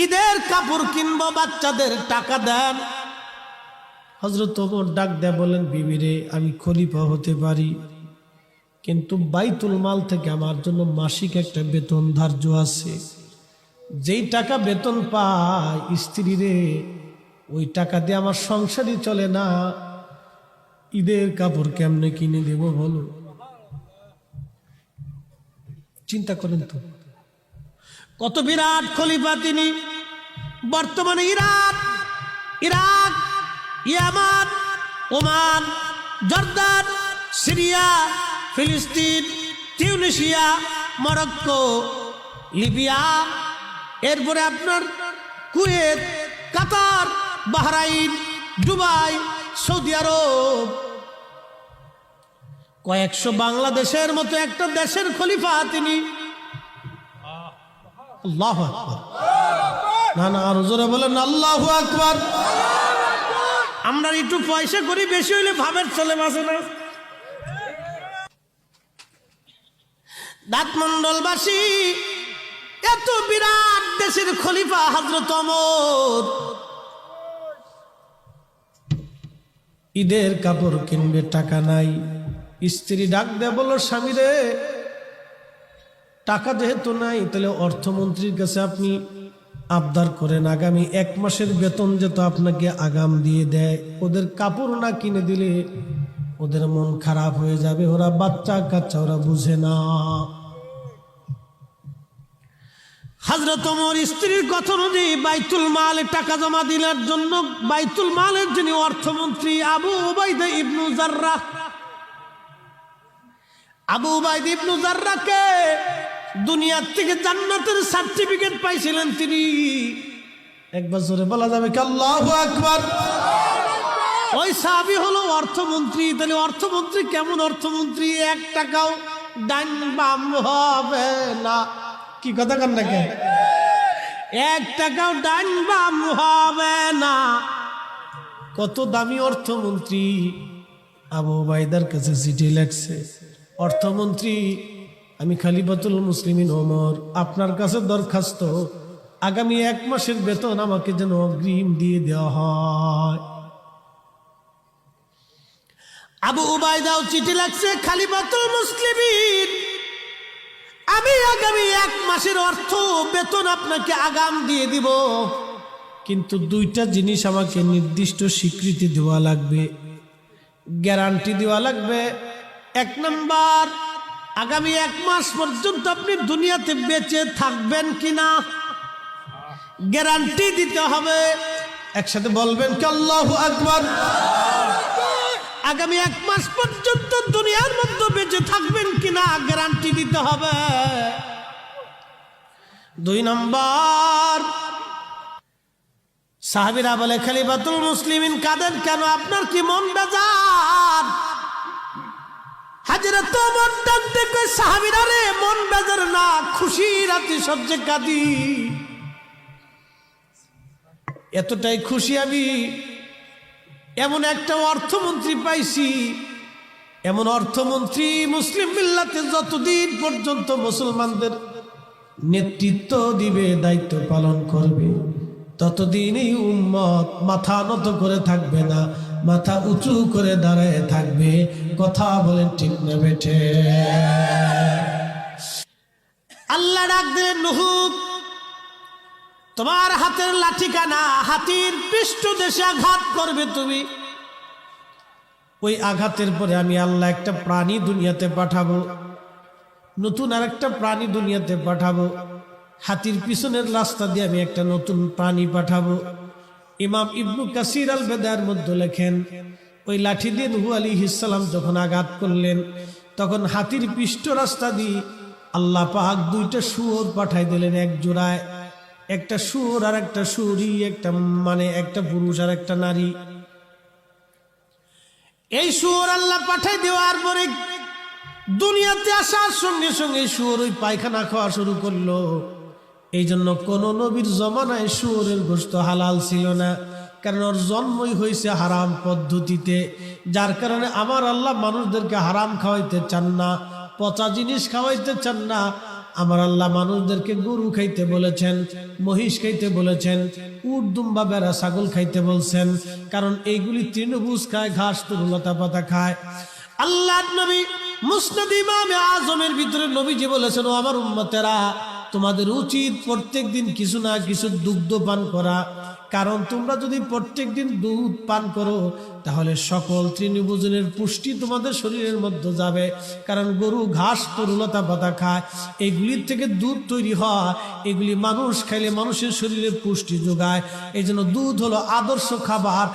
ঈদের কাপড় কিনবো, বাচ্চাদের টাকা দেন। হযরত ওমর ডাক দেয় বলেন, বিবি রে, আমি খলিফা হতে পারি, কিন্তু বাইতুল মাল থেকে আমার জন্য মাসিক একটা বেতন ধার্য আছে। যেই টাকা বেতন পায় স্ত্রী রে, ওই টাকা দিয়ে আমার সংসারই চলে না। ঈদের কাপড় কেমনে কিনে দেব বলো? চিন্তা করেন তো, কত বিরাট খলিফা তিনি। বর্তমানে ইরাক, ইয়ামান, ওমান, জর্দান, সিরিয়া, ফিলিস্তিন, টিউনিশিয়া, মরক্কো, লিবিয়া, এরপরে আপনার কুয়েত, কাতার, বাহরাইন, দুবাই, সৌদি আরব, কয়েকশো বাংলাদেশের মতো একটা দেশের খলিফা তিনি। আল্লাহু আকবার। না না, আরো জোরে বলেন আল্লাহু আকবার। আমরা একটু পয়সা করি, বেশি হইলে ভাবের চলে বাসে না। দাঁতমন্ডলবাসী, এত বিরাট দেশের খলিফা হযরত ওমর ঈদের কাপড় কিনবে, টাকা নাই। স্ত্রী ডাক দেয়, বলল, স্বামী রে, টাকা যেহেতু নাই, তাহলে অর্থমন্ত্রীর কাছে আপনি আবদার করেন, আগামী 1 মাসের বেতন যেত আপনাকে আগাম দিয়ে দেয়। ওদের কাপড় না কিনে দিলে ওদের মন খারাপ হয়ে যাবে, ওরা বাচ্চা কাচ্চা, ওরা বুঝে না। হযরত ওমর স্ত্রীর কথা অনুযায়ী বাইতুল মালে টাকা জমা দিলার জন্য বাইতুল মালের যিনি অর্থমন্ত্রী আবু উবাইদা ইবনু জাররাহ, আবু উবাইদা ইবনু জাররাহকে দুনিয়ার থেকে জান্নাতের সার্টিফিকেট পাইছিলেন তিনি। একবার জোরে বলা যাবে কি আল্লাহু আকবার? ওই সাহাবী হলো অর্থমন্ত্রী। তাহলে অর্থমন্ত্রী কেমন অর্থমন্ত্রী? 1 টাকাও ডান বাম হবে না। কি কথা কান না কেন? 1 টাকাও ডান বাম হবে না। কত দামি অর্থমন্ত্রী। আবু উবাইদার কাছে চিঠি লেখছে, অর্থমন্ত্রী, আমি খলিফাতুল মুসলিমিন ওমর, আপনার কাছে দরখাস্ত, আগামী 1 মাসের বেতন আমাকে যেন অগ্রিম দিয়ে দেওয়া হয়। আবু উবাইদাও চিঠি লাগছে, খলিফাতুল মুসলিমিন, আমি আগামী 1 মাসের অর্থ বেতন আপনাকে আগাম দিয়ে দিব, কিন্তু 2টা জিনিস আমাকে নির্দিষ্ট স্বীকৃতি দেওয়া লাগবে, গ্যারান্টি দেওয়া লাগবে। 1 নাম্বার, আগামী 1 মাস পর্যন্ত আপনি দুনিয়াতে বেঁচে থাকবেন কিনা গ্যারান্টি দিতে হবে। একসাথে বলবেন কি আল্লাহু আকবার? আগামী 1 মাস পর্যন্ত দুনিয়ার মধ্যে বেঁচে থাকবেন কিনা গ্যারান্টি দিতে হবে। 2 নাম্বার, সাহাবীরা বলে, খলিফাতুল মুসলিমিন কাঁদেন কেন? আপনার কি মন বেজার? হযরত ওমর ডাক দিয়ে কয়, সাহাবীরা রে, মন বেজার না, খুশির আতিশয্যে কাঁদি। এতটাই খুশি আমি, এমন একটা অর্থমন্ত্রী পাইছি, এমন অর্থমন্ত্রী মুসলিম মিল্লাতে যতদিন পর্যন্ত মুসলমানদের নেতৃত্ব দিবে, দায়িত্ব পালন করবে, ততদিন এই উম্মত মাথা নত করে থাকবে না, মাথা উঁচু করে দাঁড়ায় থাকবে। কথা বলেন ঠিক না বেঠে? আল্লাহ ডাক দিলেন, নূহ, তোমার হাতের লাঠিখানা হাতির পৃষ্ঠদেশে আঘাত করবে তুমি। ওই আঘাতের পরে আমি আল্লাহ একটা প্রাণী দুনিয়াতে পাঠাবো, নতুন আর একটা প্রাণী দুনিয়াতে পাঠাবো। হাতির পিছনের রাস্তা দিয়ে আমি একটা নতুন প্রাণী পাঠাবো। ইমাম ইবনু কাসির আল বেদায়ের মধ্যে লেখেন, ওই লাঠি দিয়ে নূহ আলাইহিস সালাম যখন আঘাত করলেন, তখন হাতির পৃষ্ঠ রাস্তা দিয়ে আল্লাহ পাক 2টা শুয়োর পাঠাই দিলেন এক জোড়ায়। একটা শুয়োর আর একটা শুয়োরই, একটা মানে একটা পুরুষ আর একটা নারী। এই শুয়োর আল্লাহ পাঠাই দেওয়ার পরে দুনিয়াতে আসার সঙ্গে সঙ্গে শুয়োর ওই পায়খানা খাওয়া শুরু করলো। এই জন্য কোন নবীর জমানায় শুয়োরের গোশত হালাল ছিল না, কারণ ওর জন্মই হয়েছে হারাম পদ্ধতিতে। যার কারণে আমার আল্লাহ মানুষদেরকে হারাম খাওয়াইতে চান না, পচা জিনিস খাওয়াইতে চান না। আমার আল্লাহ মানুষদেরকে গরু খাইতে বলেছেন, মহিষ খাইতে বলেছেন, উট দুম্বা বেড়া ছাগল খাইতে বলছেন, কারণ এইগুলি তৃণভোজ খায়, ঘাস তরুলতা পাতা খায়। আল্লাহ নবী মুসনাদ ইমামে আজমের ভিতরে নবীজি বলেছেন, ও আমার উম্মতেরা, তোমাদের উচিত প্রত্যেক দিন কিছু না কিছু দুগ্ধ পান করা, কারণ তোমরা যদি প্রত্যেক দিন দুধ পান করো তাহলে সকল তৃণভোজনের পুষ্টি তোমাদের শরীরের মধ্যে যাবে। কারণ গরু ঘাস তরুলতা পাতা খায়, এগুলির থেকে দুধ তৈরি হয়, এগুলি মানুষ খাইলে মানুষের শরীরে পুষ্টি যোগায়। এই জন্য দুধ হলো আদর্শ খাবার।